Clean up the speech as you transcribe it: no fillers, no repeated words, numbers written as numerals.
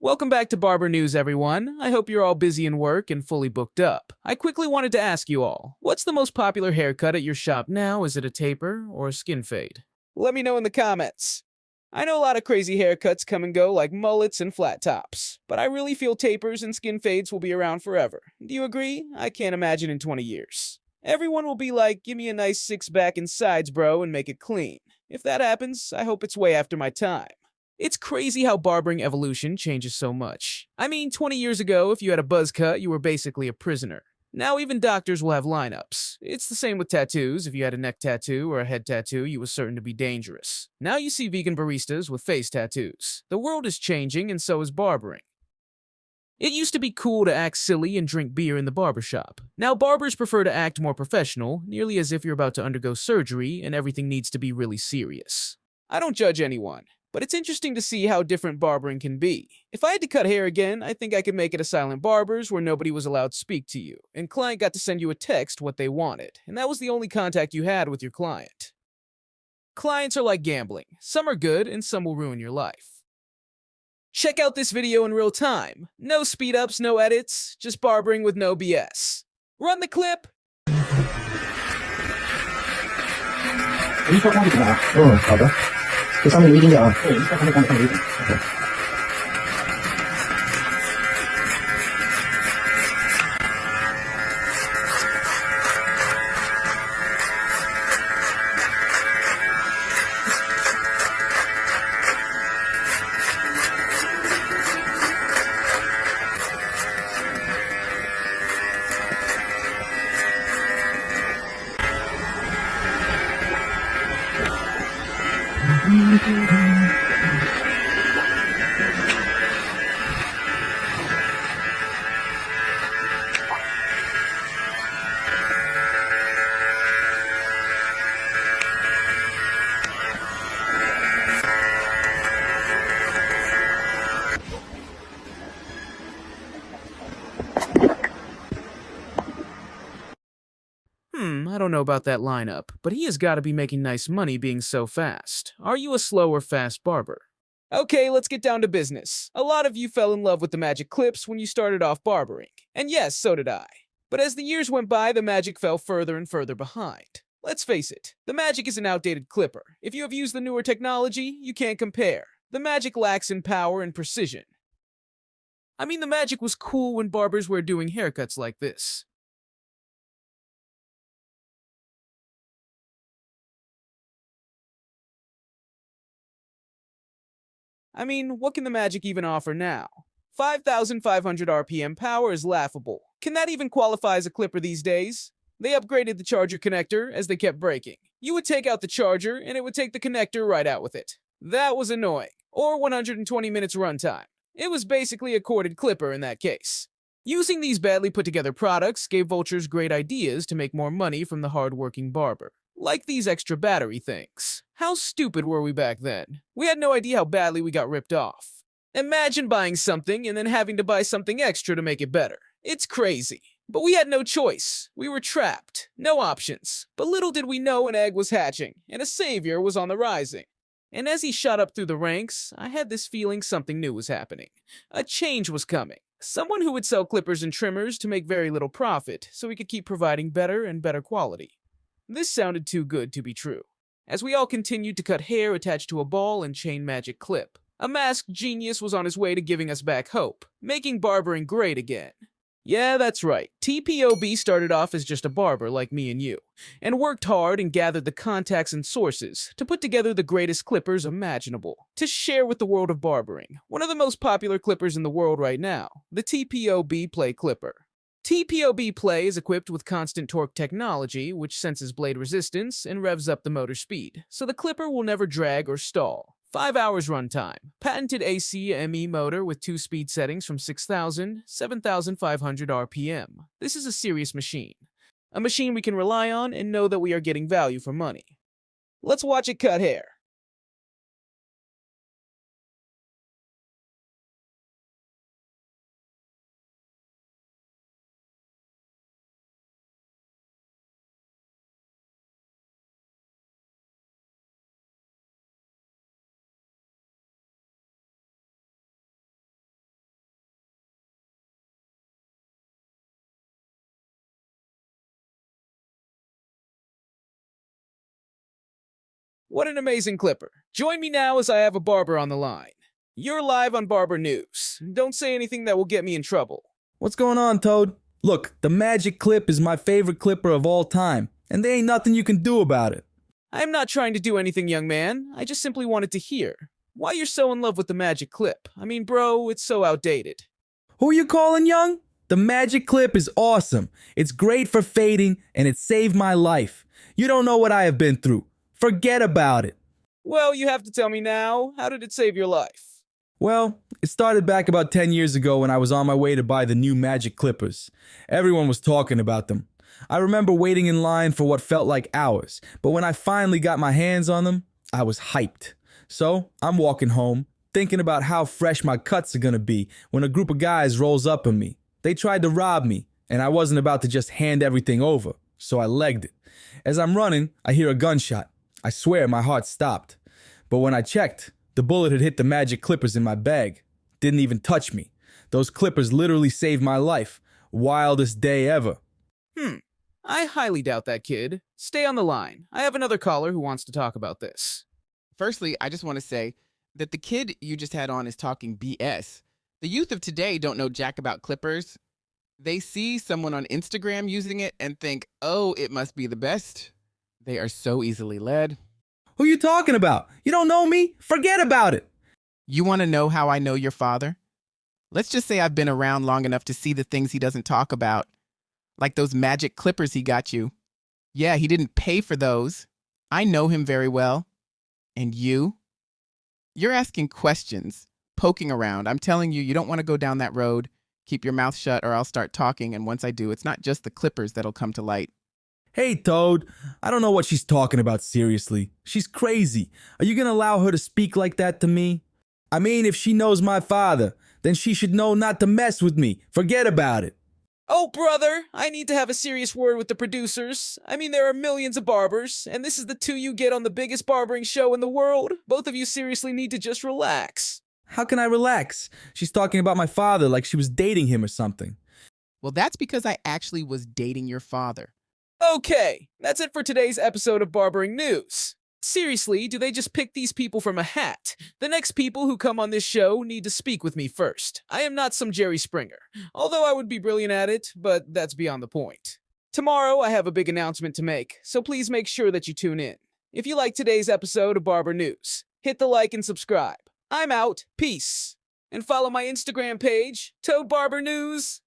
Welcome back to Barber News, everyone. I hope you're all busy in work and fully booked up. I quickly wanted to ask you all, what's the most popular haircut at your shop now? Is it a taper or a skin fade? Let me know in the comments. I know a lot of crazy haircuts come and go like mullets and flat tops, but I really feel tapers and skin fades will be around forever. Do you agree? I can't imagine in 20 years. Everyone will be like, give me a nice six back and sides, bro, and make it clean. If that happens, I hope it's way after my time. It's crazy how barbering evolution changes so much. I mean, 20 years ago, if you had a buzz cut, you were basically a prisoner. Now even doctors will have lineups. It's the same with tattoos. If you had a neck tattoo or a head tattoo, you were certain to be dangerous. Now you see vegan baristas with face tattoos. The world is changing, and so is barbering. It used to be cool to act silly and drink beer in the barbershop. Now barbers prefer to act more professional, nearly as if you're about to undergo surgery and everything needs to be really serious. I don't judge anyone, but it's interesting to see how different barbering can be. If I had to cut hair again, I think I could make it a silent barbers where nobody was allowed to speak to you, and client got to send you a text what they wanted, and that was the only contact you had with your client. Clients are like gambling. Some are good, and some will ruin your life. Check out this video in real time. No speed-ups, no edits, just barbering with no BS. Run the clip!好的。这上面有一点点啊。对，上面有一点。I don't know about that lineup, but he has got to be making nice money being so fast. Are you a slow or fast barber? Okay, let's get down to business. A lot of you fell in love with the magic clips when you started off barbering. And yes, so did I. But as the years went by, the magic fell further and further behind. Let's face it, the magic is an outdated clipper. If you have used the newer technology, you can't compare. The magic lacks in power and precision. I mean, the magic was cool when barbers were doing haircuts like this. I mean, what can the magic even offer now? 5,500 RPM power is laughable. Can that even qualify as a clipper these days? They upgraded the charger connector as they kept breaking. You would take out the charger and it would take the connector right out with it. That was annoying. Or 120 minutes runtime. It was basically a corded clipper in that case. Using these badly put together products gave vultures great ideas to make more money from the hard-working barber. Like these extra battery things. How stupid were we back then? We had no idea how badly we got ripped off. Imagine buying something and then having to buy something extra to make it better. It's crazy. But we had no choice. We were trapped. No options. But little did we know an egg was hatching, and a savior was on the rising. And as he shot up through the ranks, I had this feeling something new was happening. A change was coming. Someone who would sell clippers and trimmers to make very little profit, so he could keep providing better and better quality. This sounded too good to be true. As we all continued to cut hair attached to a ball and chain magic clip, a masked genius was on his way to giving us back hope, making barbering great again. Yeah, that's right. TPOB started off as just a barber like me and you, and worked hard and gathered the contacts and sources to put together the greatest clippers imaginable, to share with the world of barbering. One of the most popular clippers in the world right now, the TPOB Play Clipper. TPOB Play is equipped with constant torque technology, which senses blade resistance and revs up the motor speed, so the clipper will never drag or stall. 5 hours runtime. Patented AC/ME motor with 2 speed settings from 6,000, 7,500 RPM. This is a serious machine. A machine we can rely on and know that we are getting value for money. Let's watch it cut hair. What an amazing clipper. Join me now as I have a barber on the line. You're live on Barber News. Don't say anything that will get me in trouble. What's going on, Toad? Look, the magic clip is my favorite clipper of all time, and there ain't nothing you can do about it. I'm not trying to do anything, young man. I just simply wanted to hear why you're so in love with the magic clip. I mean, bro, it's so outdated. Who you calling young? The magic clip is awesome. It's great for fading, and it saved my life. You don't know what I have been through. Forget about it. Well, you have to tell me now. How did it save your life? Well, it started back about 10 years ago when I was on my way to buy the new magic clippers. Everyone was talking about them. I remember waiting in line for what felt like hours, but when I finally got my hands on them, I was hyped. So, I'm walking home, thinking about how fresh my cuts are gonna be when a group of guys rolls up on me. They tried to rob me, and I wasn't about to just hand everything over, so I legged it. As I'm running, I hear a gunshot. I swear my heart stopped. But when I checked, the bullet had hit the magic clippers in my bag. Didn't even touch me. Those clippers literally saved my life. Wildest day ever. I highly doubt that, kid. Stay on the line. I have another caller who wants to talk about this. Firstly, I just want to say that the kid you just had on is talking BS. The youth of today don't know jack about clippers. They see someone on Instagram using it and think, oh, it must be the best. They are so easily led. Who you talking about? You don't know me? Forget about it. You want to know how I know your father? Let's just say I've been around long enough to see the things he doesn't talk about. Like those magic clippers he got you. Yeah, he didn't pay for those. I know him very well. And you? You're asking questions, poking around. I'm telling you, you don't want to go down that road. Keep your mouth shut or I'll start talking, and once I do, it's not just the clippers that'll come to light. Hey, Toad. I don't know what she's talking about seriously. She's crazy. Are you gonna allow her to speak like that to me? I mean, if she knows my father, then she should know not to mess with me. Forget about it. Oh, brother, I need to have a serious word with the producers. I mean, there are millions of barbers, and this is the two you get on the biggest barbering show in the world. Both of you seriously need to just relax. How can I relax? She's talking about my father like she was dating him or something. Well, that's because I actually was dating your father. Okay, that's it for today's episode of Barbering News. Seriously, do they just pick these people from a hat? The next people who come on this show need to speak with me first. I am not some Jerry Springer, although I would be brilliant at it, but that's beyond the point. Tomorrow, I have a big announcement to make, so please make sure that you tune in. If you like today's episode of Barber News, hit the like and subscribe. I'm out. Peace. And follow my Instagram page, Toad Barber News.